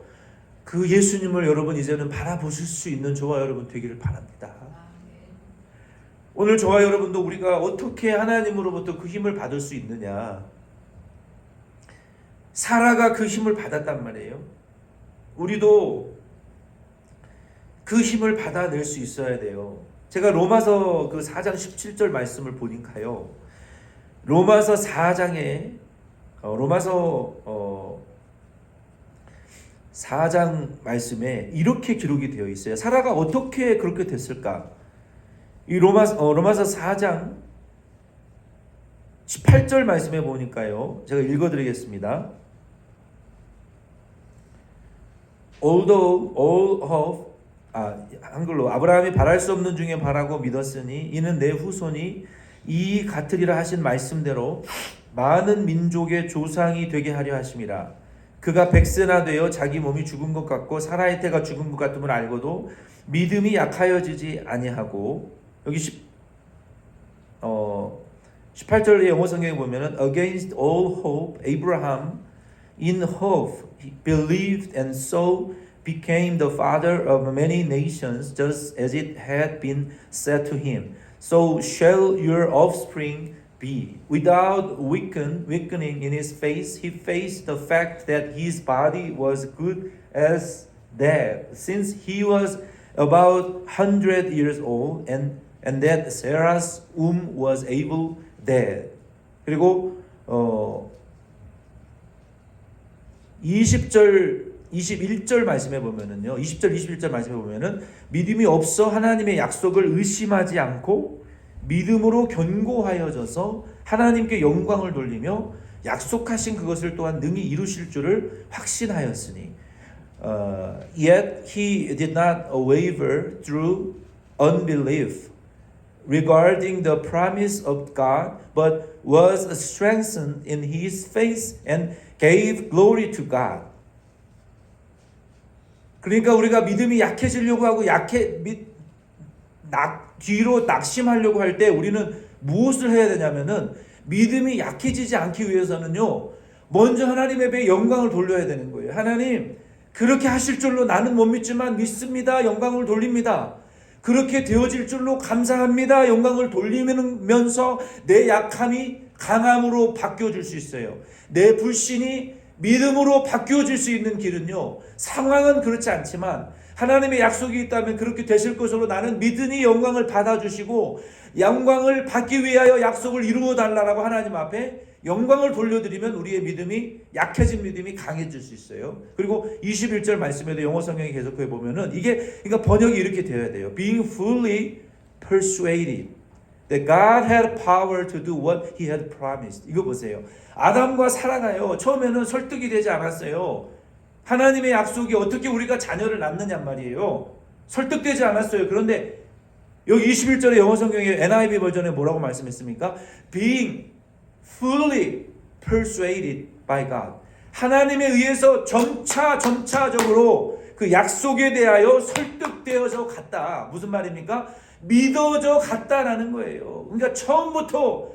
그 예수님을 여러분 이제는 바라보실 수 있는 저와 여러분 되기를 바랍니다. 오늘 저와 여러분도 우리가 어떻게 하나님으로부터 그 힘을 받을 수 있느냐. 사라가 그 힘을 받았단 말이에요. 우리도 그 힘을 받아낼 수 있어야 돼요. 제가 로마서 그 4장 17절 말씀을 보니까요. 로마서 4장에 로마서 4장 말씀에 이렇게 기록이 되어 있어요. 사라가 어떻게 그렇게 됐을까? 이 로마서 4장 18절 말씀에 보니까요. 제가 읽어드리겠습니다. Although all of 한글로 아브라함이 바랄 수 없는 중에 바라고 믿었으니 이는 내 후손이 이 같으리라 하신 말씀대로 많은 민족의 조상이 되게 하려 하심이라. 그가 백세나 되어 자기 몸이 죽은 것 같고 사라의 때가 죽은 것 같음을 알고도 믿음이 약하여지지 아니하고, 여기 18절의 영어 성경에 보면은 against all hope Abraham in hope he believed and so became the father of many nations, just as it had been said to him, so shall your offspring be. Without weakening in his face, he faced the fact that his body was good as dead, since he was about 100 years old, and that Sarah's womb was able dead. 그리고 20절 21절 말씀해 보면은요. 20절 21절 말씀해 보면은 믿음이 없어 하나님의 약속을 의심하지 않고 믿음으로 견고하여져서 하나님께 영광을 돌리며 약속하신 그것을 또한 능히 이루실 줄을 확신하였으니 yet he did not waver through unbelief regarding the promise of God, but was strengthened in his faith and gave glory to God. 그러니까 우리가 믿음이 약해지려고 하고 뒤로 낙심하려고 할 때 우리는 무엇을 해야 되냐면은 믿음이 약해지지 않기 위해서는요, 먼저 하나님의 배에 영광을 돌려야 되는 거예요. 하나님, 그렇게 하실 줄로 나는 못 믿지만 믿습니다. 영광을 돌립니다. 그렇게 되어질 줄로 감사합니다. 영광을 돌리면서 내 약함이 강함으로 바뀌어질 수 있어요. 내 불신이 믿음으로 바뀌어질 수 있는 길은요, 상황은 그렇지 않지만 하나님의 약속이 있다면 그렇게 되실 것으로 나는 믿으니 영광을 받아주시고 영광을 받기 위하여 약속을 이루어 달라고 하나님 앞에 영광을 돌려드리면 우리의 믿음이, 약해진 믿음이 강해질 수 있어요. 그리고 21절 말씀에도 영어 성경에 계속해 보면은 이게, 그러니까 번역이 이렇게 되어야 돼요. Being fully persuaded that God had power to do what He had promised. 이거 보세요. 아담과 사라가요, 처음에는 설득이 되지 않았어요. 하나님의 약속이 어떻게 우리가 자녀를 낳느냐 말이에요. 설득되지 않았어요. 그런데 여기 21절의 영어 성경에 NIV 버전에 뭐라고 말씀했습니까? Being fully persuaded by God. 하나님에 의해서 점차적으로 그 약속에 대하여 설득되어서 갔다. 무슨 말입니까? 믿어져 갔다라는 거예요. 그러니까 처음부터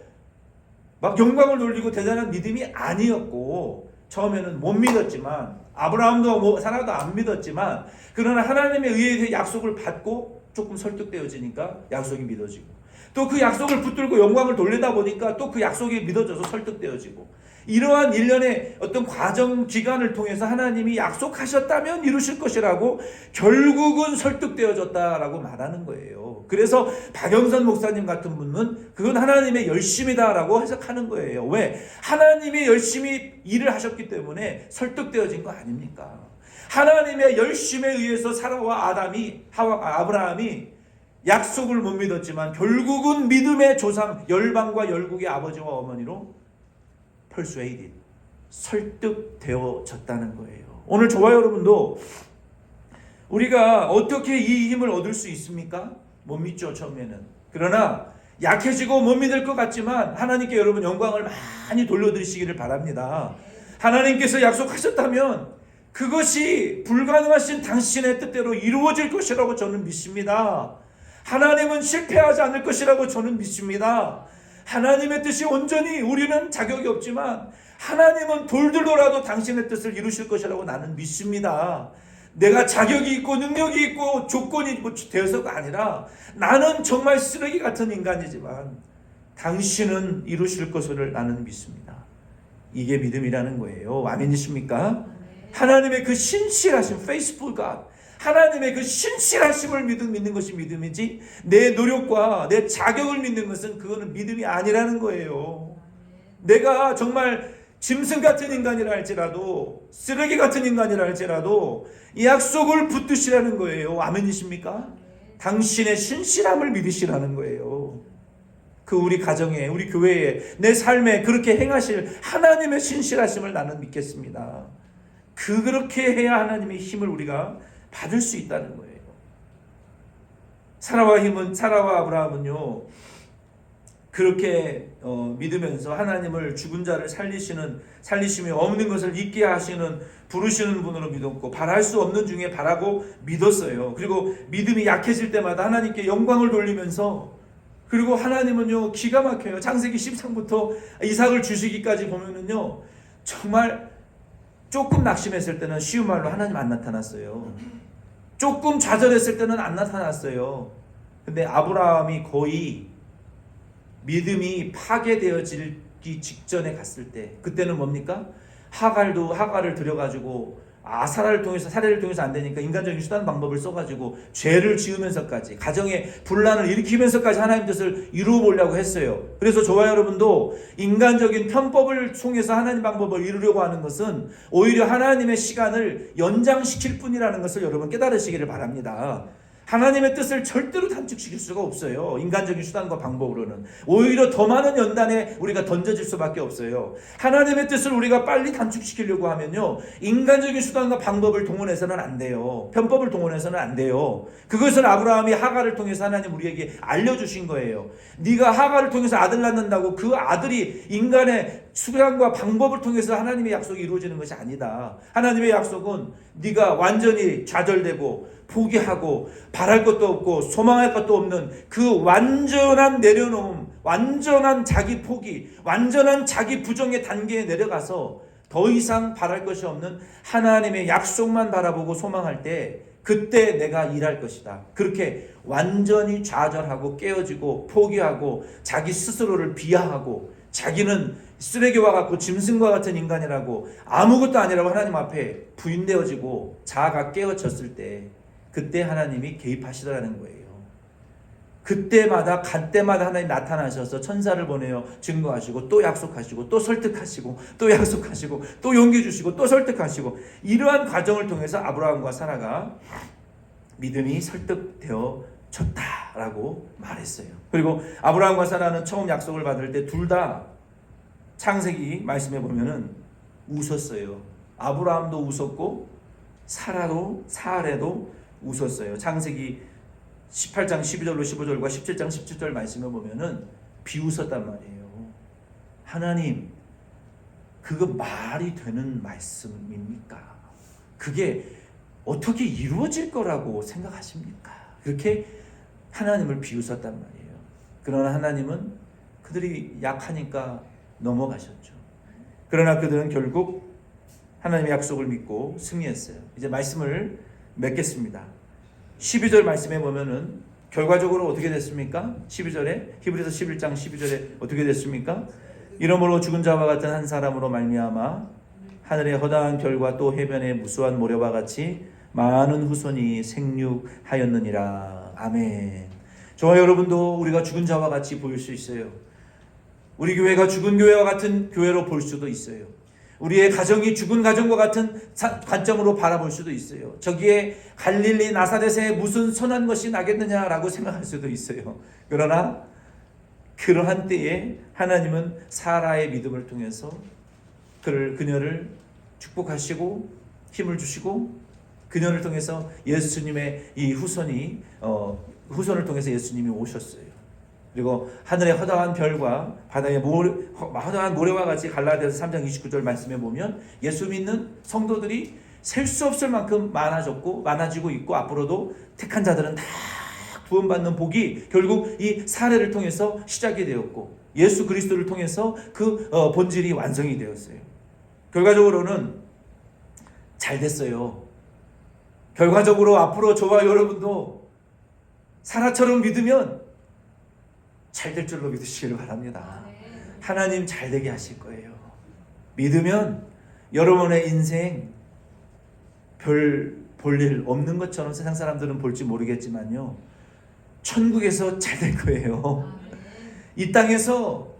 막 영광을 돌리고 대단한 믿음이 아니었고, 처음에는 못 믿었지만, 아브라함도 사라도 안 믿었지만, 그러나 하나님에 의해서 약속을 받고 조금 설득되어지니까 약속이 믿어지고, 또 그 약속을 붙들고 영광을 돌리다 보니까 또 그 약속이 믿어져서 설득되어지고, 이러한 일련의 어떤 과정 기간을 통해서 하나님이 약속하셨다면 이루실 것이라고 결국은 설득되어졌다라고 말하는 거예요. 그래서 박영선 목사님 같은 분은 그건 하나님의 열심이다라고 해석하는 거예요. 왜? 하나님이 열심히 일을 하셨기 때문에 설득되어진 거 아닙니까? 하나님의 열심에 의해서 사라와 아브라함이 약속을 못 믿었지만 결국은 믿음의 조상, 열방과 열국의 아버지와 어머니로 persuaded, 설득되어졌다는 거예요. 오늘 저와 여러분도 우리가 어떻게 이 힘을 얻을 수 있습니까? 못 믿죠, 처음에는. 그러나 약해지고 못 믿을 것 같지만 하나님께 여러분 영광을 많이 돌려드리시기를 바랍니다. 하나님께서 약속하셨다면 그것이 불가능하신 당신의 뜻대로 이루어질 것이라고 저는 믿습니다. 하나님은 실패하지 않을 것이라고 저는 믿습니다. 하나님의 뜻이 온전히, 우리는 자격이 없지만 하나님은 돌들더라도 당신의 뜻을 이루실 것이라고 나는 믿습니다. 내가 자격이 있고 능력이 있고 조건이 있고 되어서가 아니라 나는 정말 쓰레기 같은 인간이지만 당신은 이루실 것을 나는 믿습니다. 이게 믿음이라는 거예요. 아멘이십니까? 하나님의 그 신실하신 faithful God, 하나님의 그 신실하심을 믿는 것이 믿음이지 내 노력과 내 자격을 믿는 것은 그거는 믿음이 아니라는 거예요. 내가 정말 짐승 같은 인간이라 할지라도, 쓰레기 같은 인간이라 할지라도 이 약속을 붙드시라는 거예요. 아멘이십니까? 당신의 신실함을 믿으시라는 거예요. 그 우리 가정에, 우리 교회에, 내 삶에 그렇게 행하실 하나님의 신실하심을 나는 믿겠습니다. 그렇게 해야 하나님의 힘을 우리가 받을 수 있다는 거예요. 사라와 아브라함은요 그렇게 믿으면서 하나님을 죽은 자를 살리시며 없는 것을 있게 하시는 부르시는 분으로 믿었고 바랄 수 없는 중에 바라고 믿었어요. 그리고 믿음이 약해질 때마다 하나님께 영광을 돌리면서 그리고 하나님은요 기가 막혀요. 창세기 10장부터 이삭을 주시기까지 보면은요 정말 조금 낙심했을 때는 쉬운 말로 하나님 안 나타났어요. 조금 좌절했을 때는 안 나타났어요. 근데 아브라함이 거의 믿음이 파괴되어지기 직전에 갔을 때 그때는 뭡니까? 하갈을 들여가지고 사례를 통해서 안 되니까 인간적인 수단 방법을 써가지고 죄를 지으면서까지 가정에 분란을 일으키면서까지 하나님 뜻을 이루어 보려고 했어요. 그래서 저와 여러분도 인간적인 편법을 통해서 하나님 방법을 이루려고 하는 것은 오히려 하나님의 시간을 연장시킬 뿐이라는 것을 여러분 깨달으시기를 바랍니다. 하나님의 뜻을 절대로 단축시킬 수가 없어요. 인간적인 수단과 방법으로는 오히려 더 많은 연단에 우리가 던져질 수밖에 없어요. 하나님의 뜻을 우리가 빨리 단축시키려고 하면요 인간적인 수단과 방법을 동원해서는 안 돼요. 편법을 동원해서는 안 돼요. 그것은 아브라함이 하갈을 통해서 하나님 우리에게 알려주신 거예요. 네가 하갈을 통해서 아들 낳는다고 그 아들이 인간의 수단과 방법을 통해서 하나님의 약속이 이루어지는 것이 아니다. 하나님의 약속은 네가 완전히 좌절되고 포기하고 바랄 것도 없고 소망할 것도 없는 그 완전한 내려놓음, 완전한 자기 포기, 완전한 자기 부정의 단계에 내려가서 더 이상 바랄 것이 없는 하나님의 약속만 바라보고 소망할 때 그때 내가 일할 것이다. 그렇게 완전히 좌절하고 깨어지고 포기하고 자기 스스로를 비하하고 자기는 쓰레기와 같고 짐승과 같은 인간이라고 아무것도 아니라고 하나님 앞에 부인되어지고 자아가 깨어졌을 때 그때 하나님이 개입하시더라는 거예요. 그때마다 간 때마다 하나님 나타나셔서 천사를 보내어 증거하시고 또 약속하시고 또 설득하시고 또 약속하시고 또 용기 주시고 또 설득하시고 이러한 과정을 통해서 아브라함과 사라가 믿음이 설득되어 졌다라고 말했어요. 그리고 아브라함과 사라는 처음 약속을 받을 때 둘 다 창세기 말씀해 보면은 웃었어요. 아브라함도 웃었고 사라도 웃었어요. 창세기 18장 12절로 15절과 17장 17절 말씀을 보면은 비웃었단 말이에요. 하나님, 그거 말이 되는 말씀입니까? 그게 어떻게 이루어질 거라고 생각하십니까? 그렇게 하나님을 비웃었단 말이에요. 그러나 하나님은 그들이 약하니까 넘어가셨죠. 그러나 그들은 결국 하나님의 약속을 믿고 승리했어요. 이제 말씀을 맺겠습니다. 12절 말씀에 보면은 결과적으로 어떻게 됐습니까? 12절에 히브리서 11장 12절에 어떻게 됐습니까? 이러므로 죽은 자와 같은 한 사람으로 말미암아 하늘의 허다한 별과 또 해변의 무수한 모래와 같이 많은 후손이 생육하였느니라. 아멘. 저와 여러분도 우리가 죽은 자와 같이 보일 수 있어요. 우리 교회가 죽은 교회와 같은 교회로 볼 수도 있어요. 우리의 가정이 죽은 가정과 같은 관점으로 바라볼 수도 있어요. 저기에 갈릴리 나사렛에 무슨 선한 것이 나겠느냐라고 생각할 수도 있어요. 그러나 그러한 때에 하나님은 사라의 믿음을 통해서 그녀를 축복하시고 힘을 주시고 그녀를 통해서 예수님의 이 후손을 통해서 예수님이 오셨어요. 그리고 하늘의 허다한 별과 바다의 허다한 모래와 같이 갈라디아서 3장 29절 말씀에 보면 예수 믿는 성도들이 셀 수 없을 만큼 많아지고 있고 앞으로도 택한 자들은 다 구원받는 복이 결국 이 사례를 통해서 시작이 되었고 예수 그리스도를 통해서 그 본질이 완성이 되었어요. 결과적으로는 잘 됐어요. 결과적으로 앞으로 저와 여러분도 사라처럼 믿으면 잘 될 줄로 믿으시기를 바랍니다. 하나님 잘 되게 하실 거예요. 믿으면 여러분의 인생 별 볼 일 없는 것처럼 세상 사람들은 볼지 모르겠지만요. 천국에서 잘 될 거예요. 이 땅에서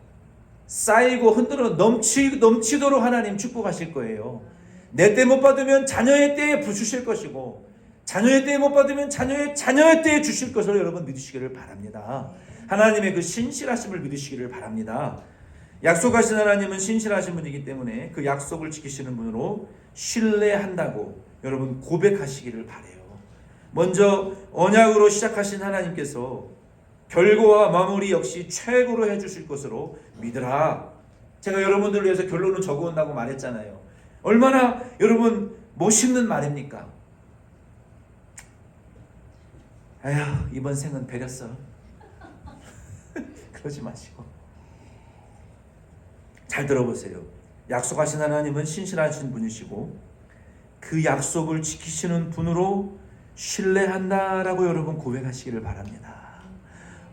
쌓이고 흔들어 넘치도록 하나님 축복하실 거예요. 내 때 못 받으면 자녀의 때에 부주실 것이고 자녀의 때에 못 받으면 자녀의 때에 주실 것을 여러분 믿으시기를 바랍니다. 하나님의 그 신실하심을 믿으시기를 바랍니다. 약속하신 하나님은 신실하신 분이기 때문에 그 약속을 지키시는 분으로 신뢰한다고 여러분 고백하시기를 바라요. 먼저 언약으로 시작하신 하나님께서 결과와 마무리 역시 최고로 해주실 것으로 믿으라. 제가 여러분들을 위해서 결론을 적어온다고 말했잖아요. 얼마나 여러분 멋있는 말입니까? 아휴, 이번 생은 배렸어. 그러지 마시고 잘 들어보세요. 약속하신 하나님은 신실하신 분이시고 그 약속을 지키시는 분으로 신뢰한다라고 여러분 고백하시기를 바랍니다.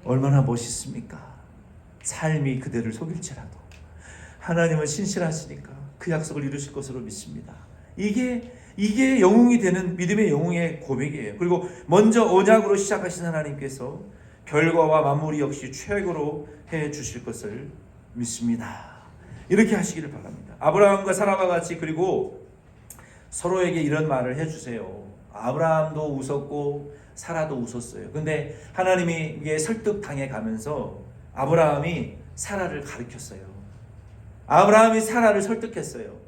얼마나 멋있습니까? 삶이 그대를 속일지라도 하나님은 신실하시니까 그 약속을 이루실 것으로 믿습니다. 이게 영웅이 되는 믿음의 영웅의 고백이에요. 그리고 먼저 언약으로 시작하신 하나님께서 결과와 마무리 역시 최고로 해 주실 것을 믿습니다. 이렇게 하시기를 바랍니다. 아브라함과 사라와 같이 그리고 서로에게 이런 말을 해주세요. 아브라함도 웃었고 사라도 웃었어요. 근데 하나님이 이게 설득당해 가면서 아브라함이 사라를 가르쳤어요. 아브라함이 사라를 설득했어요.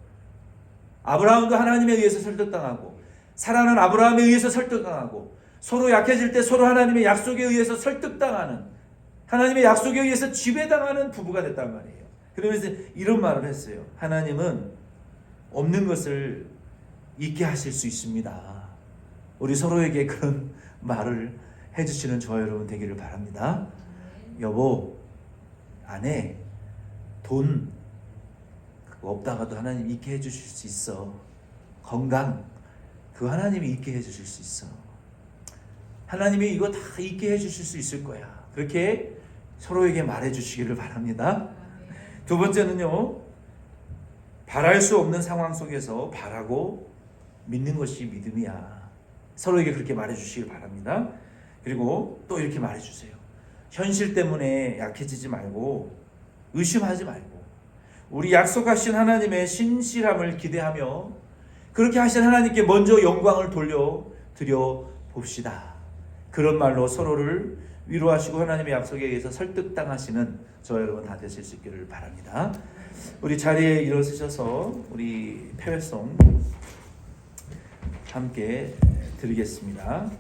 아브라함도 하나님에 의해서 설득당하고 사라는 아브라함에 의해서 설득당하고 서로 약해질 때 서로 하나님의 약속에 의해서 설득당하는, 하나님의 약속에 의해서 지배당하는 부부가 됐단 말이에요. 그러면서 이런 말을 했어요. 하나님은 없는 것을 있게 하실 수 있습니다. 우리 서로에게 그런 말을 해주시는 저와 여러분 되기를 바랍니다. 여보, 아내, 돈 그거 없다가도 하나님 있게 해주실 수 있어. 건강 그거 하나님이 있게 해주실 수 있어. 하나님이 이거 다 있게 해주실 수 있을 거야. 그렇게 서로에게 말해주시기를 바랍니다. 두 번째는요, 바랄 수 없는 상황 속에서 바라고 믿는 것이 믿음이야. 서로에게 그렇게 말해주시길 바랍니다. 그리고 또 이렇게 말해주세요. 현실 때문에 약해지지 말고 의심하지 말고 우리 약속하신 하나님의 신실함을 기대하며 그렇게 하신 하나님께 먼저 영광을 돌려드려 봅시다. 그런 말로 서로를 위로하시고 하나님의 약속에 의해서 설득당하시는 저 여러분 다 되실 수 있기를 바랍니다. 우리 자리에 일어서셔서 우리 패회송 함께 드리겠습니다.